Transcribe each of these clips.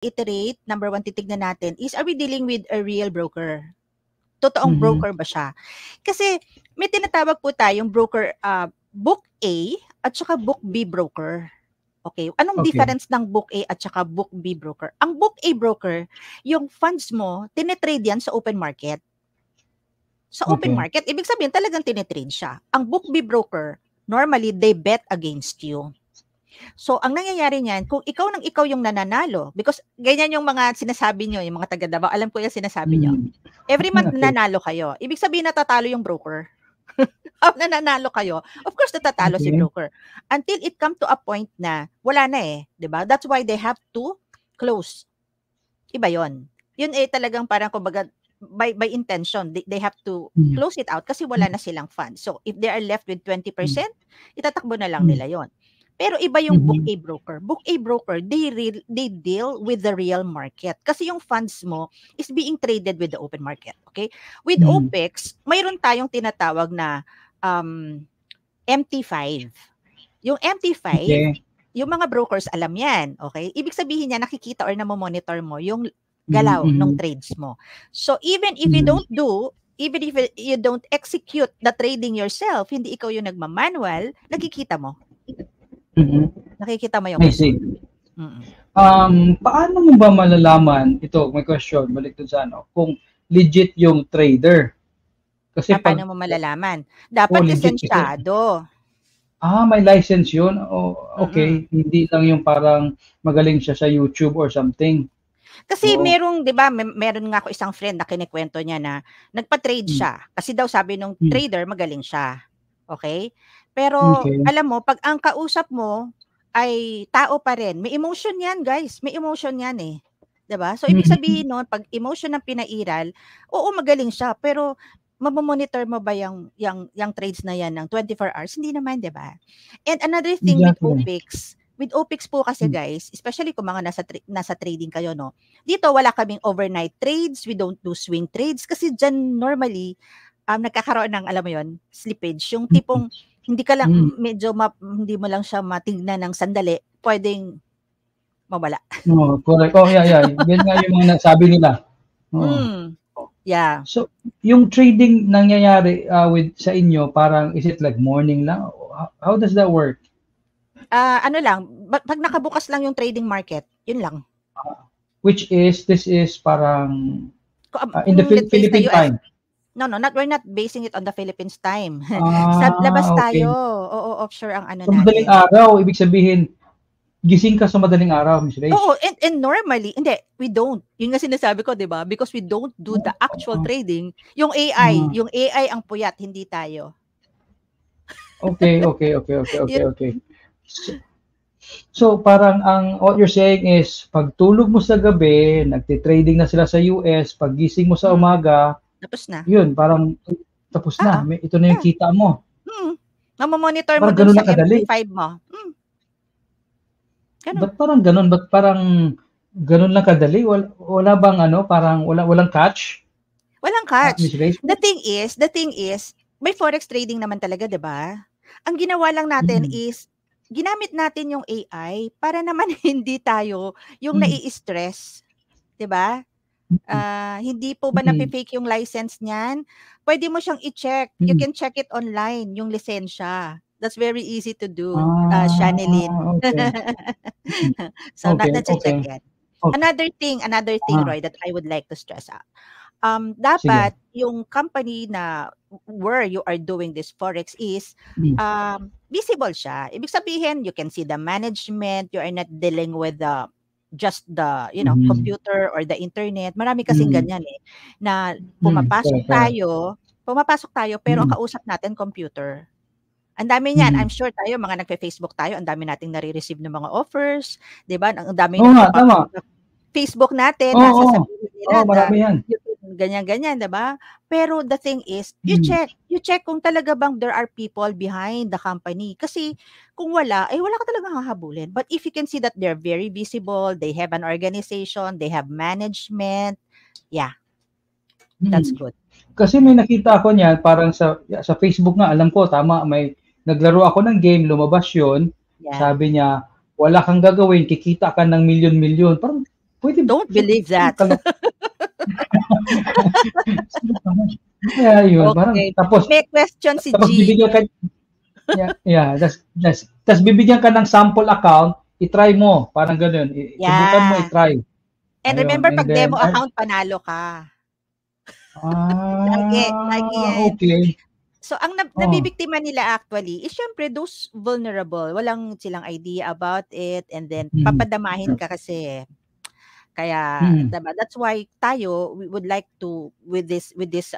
iterate, number one, titignan natin is, are we dealing with a real broker? Totoong broker ba siya? Kasi may tinatawag po tayong broker, Book A at saka Book B broker. Okay, anong difference ng Book A at saka Book B broker? Ang Book A broker, yung funds mo, tinetrade yan sa open market. Sa open market, ibig sabihin talagang tinetrade siya. Ang Book B broker, normally, they bet against you. So, ang nangyayari niyan, kung ikaw yung nananalo, because ganyan yung mga sinasabi nyo, yung mga taga-Davao, alam ko yung sinasabi nyo. Every month nananalo kayo. Ibig sabihin natatalo yung broker. Nananalo kayo, of course natatalo si broker. Until it come to a point na wala na eh, 'di ba? That's why they have to close. Iba 'yon. Yun eh talagang parang kumbaga by intention, they have to close it out kasi wala na silang funds. So if they are left with 20%, itatakbo na lang nila 'yon. Pero iba yung Book A broker. Book A broker, they deal with the real market. Kasi yung funds mo is being traded with the open market. Okay? With OPEX, mayroon tayong tinatawag na MT5. Yung MT5, yung mga brokers alam yan. Okay? Ibig sabihin niya, nakikita or namomonitor mo yung galaw ng trades mo. So even if you don't do, even if you don't execute the trading yourself, hindi ikaw yung nagmamanual, nakikita mo. Nakikita mo yung I see. Paano mo ba malalaman, ito, may question, balik dun sa ano, kung legit yung trader? Kasi paano mo malalaman? Dapat lisensyado. May license yun? Okay. Hindi lang yung parang magaling siya sa YouTube or something. Kasi merong, di ba, meron nga ako isang friend na kinikwento niya na nagpa-trade siya. Kasi daw sabi nung trader, magaling siya. Okay? Pero alam mo, pag ang kausap mo ay tao pa rin, may emotion yan, guys. May emotion yan eh. 'Di ba? So ibig sabihin noon, pag emotion ang pinairal, oo, magaling siya, pero mamomonitor mo ba yung trades na yan ng 24 hours? Hindi naman, 'di ba? And another thing with OPEX po kasi guys, especially kung mga nasa trading kayo, no. Dito wala kaming overnight trades, we don't do swing trades kasi diyan normally nagkakaroon ng, alam mo yon, slippage. Yung tipong hindi ka lang medyo hindi mo lang siya matignan ng sandali, pwedeng mawala. Correct. Yeah. Yan nga yung mga nasabi nila. Yeah. So, yung trading nangyayari sa inyo, parang is it like morning lang? How does that work? Ano lang, pag nakabukas lang yung trading market, yun lang. This is parang in the Philippine time. No, we're not basing it on the Philippines time. Sa labas tayo. Oo, offshore ang ano natin. Madaling araw, ibig sabihin, gising ka sa madaling araw, Ms. Rach? Oo, and normally, hindi, we don't. Yun nga sinasabi ko, di ba? Because we don't do the actual trading. Yung AI ang puyat, hindi tayo. Okay. So parang what you're saying is, pag tulog mo sa gabi, nagti-trading na sila sa US, pag gising mo sa umaga, tapos na. Yun, parang tapos na. Ito na yung kita mo. Mamamonitor mo dun sa MT5 mo. Ba't parang ganun? Ba't parang ganun lang kadali? Wala bang parang walang catch? Walang catch. The thing is, may forex trading naman talaga, 'di ba? Ang ginawa lang natin is ginamit natin yung AI para naman hindi tayo yung nai-stress, 'di ba? Hindi po ba napi-fake yung license niyan? Pwede mo siyang i-check. You can check it online, yung lisensya. That's very easy to do, Shanilyn. So, na-check yan. Another thing, Roy, that I would like to stress out. Dapat yung company na where you are doing this forex is visible siya. Ibig sabihin, you can see the management, you are not dealing with just the computer or the internet. Marami kasing ganyan na pumapasok tayo pero ang kausap natin computer. Ang dami niyan. I'm sure tayo mga nagfe-Facebook tayo, ang dami nating nare-receive ng mga offers, 'di ba? Ang dami tama. Facebook natin, nasasabihin nila marami yan. Ganyan, 'di ba? Pero the thing is, you check kung talaga bang there are people behind the company. Kasi kung wala ka talagang hahabulin. But if you can see that they're very visible, they have an organization, they have management, that's good. Kasi may nakita ako niyan, parang sa Facebook nga, alam ko, tama, may naglaro ako ng game, lumabas yun, sabi niya, wala kang gagawin, kikita ka ng milyon-milyon. Parang Pwede, Don't believe that. Yeah, yun. Parang, Okay. tapos May question si G. bibigyan ka, yeah, tas bibigyan ka ng sample account, i-try mo, parang gano'n. Subukan mo, Yeah. i-try. And Ayun, remember, and pag then, demo account, panalo ka. Lagi yan. okay. So, ang nabibiktima nila actually is syempre those vulnerable. Walang silang idea about it and then papadamahin ka kasi. Kaya, diba? That's why tayo, we would like to, with this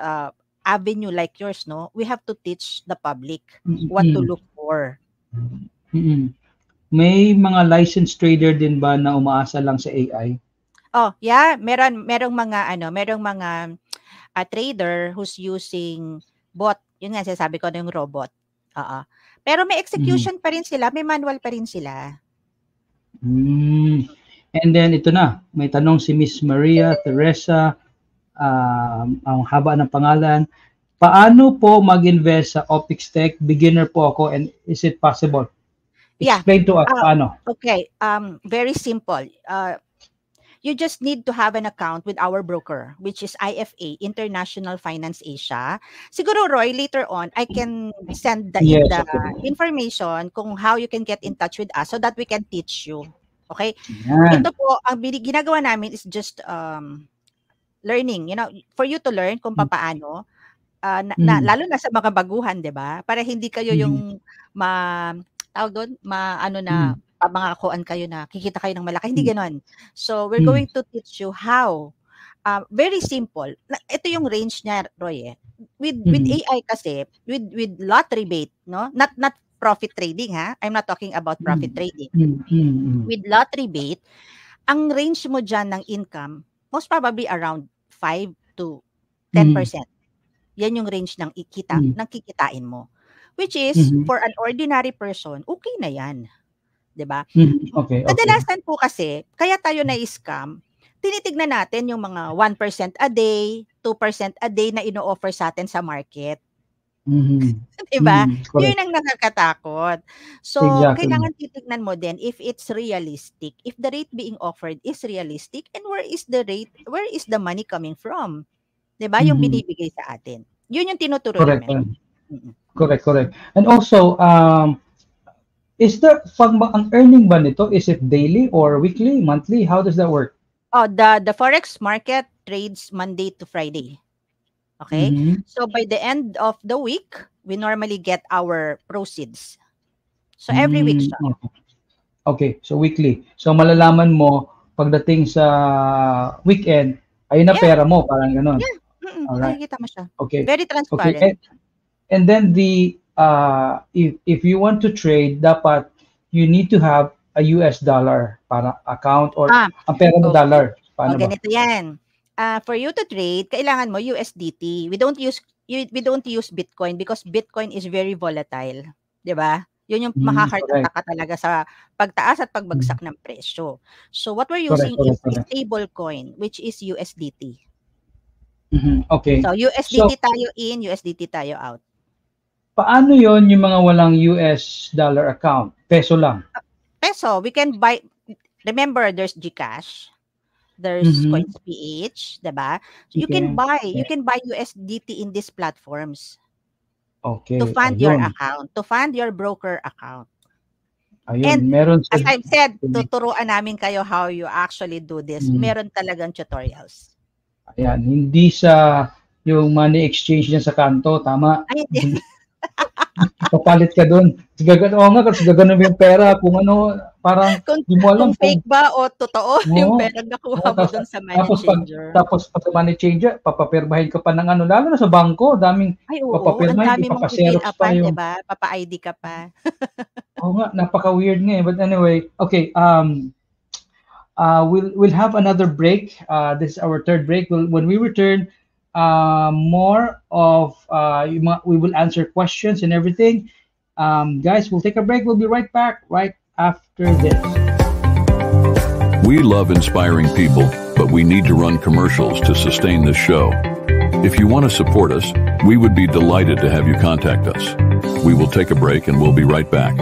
avenue like yours, no? We have to teach the public what to look for. May mga licensed trader din ba na umaasa lang sa AI? Oh, yeah. Merong mga trader who's using bot. Yun nga, sabi ko na yung robot. Pero may execution pa rin sila, may manual pa rin sila. And then, ito na, may tanong si Miss Maria Teresa, ang haba ng pangalan. Paano po mag-invest sa Opix Tech? Beginner po ako, and is it possible? Explain to us, paano? Okay, very simple. You just need to have an account with our broker, which is IFA, International Finance Asia. Siguro, Roy, later on, I can send the information kung how you can get in touch with us so that we can teach you. Okay? Ito po, ang ginagawa namin is just learning, for you to learn kung paano, lalo na sa mga baguhan, di ba? Para hindi kayo yung mga kuan kayo na kikita kayo ng malaki. Hindi ganon. So, we're going to teach you how. Very simple. Ito yung range niya, Roy. With AI kasi, with lot rebate, no? Not profit trading, ha? I'm not talking about profit trading. With lot rebate, ang range mo dyan ng income, most probably around 5 to 10%. Yan yung range ng kikitain mo. Which is, for an ordinary person, okay na yan. Diba? Okay. Kadalasan po kasi, kaya tayo na-scam, tinitignan natin yung mga 1% a day, 2% a day na ino-offer sa atin sa market. Diba? Yun ang nakakatakot. So, kailangan titignan mo din if it's realistic, if the rate being offered is realistic, and where is the money coming from? Diba? Yung binibigay sa atin. Yun yung tinuturo namin. Correct. And also, is ang earning ba nito, is it daily or weekly, monthly? How does that work? Oh, the forex market trades Monday to Friday. Okay? So by the end of the week, we normally get our proceeds. So every week siya. Okay, so weekly. So malalaman mo pagdating sa weekend, ayun na pera mo, parang gano'n. Yeah. Alright. Nakikita mo siya. Okay. Very transparent. Okay. And then if you want to trade, dapat you need to have a US dollar para account or ang pera mo dollar. Paano ba? Ganito yan. For you to trade, kailangan mo USDT. We don't use Bitcoin because Bitcoin is very volatile, 'di ba? Yun yung maka-heart attack ka talaga sa pagtaas at pagbagsak ng presyo. So what we're using is a stable coin, which is USDT. Okay. So USDT tayo in, USDT tayo out. Paano yon yung mga walang US dollar account? Peso lang? Peso. We can buy, remember there's GCash, there's CoinsPH, diba? So you can buy USDT in these platforms. Okay. To fund your account, to fund your broker account. Ayun, and meron as I've said, tuturuan namin kayo how you actually do this. Meron talagang tutorials. Ayan, hindi sa yung money exchange niya sa kanto, tama? Ay, papalit ka doon. Kasi gagano yung pera kung ano, parang di mo alam kung fake ba o totoo yung pera nakuha mo doon sa money changer. Tapos pag money changer, papapirmahin ka pa ng ano, lalo na sa bangko, daming papapirmahin, ipapaserox pa yung... Diba? Papa-ID ka pa. Oo nga, napaka-weird nga eh. But anyway, okay, we'll have another break. This is our third break. When we return, more of we will answer questions and everything. Guys, we'll take a break. We'll be right back right after this. We love inspiring people, but we need to run commercials to sustain this show. If you want to support us, we would be delighted to have you contact us. We will take a break and we'll be right back.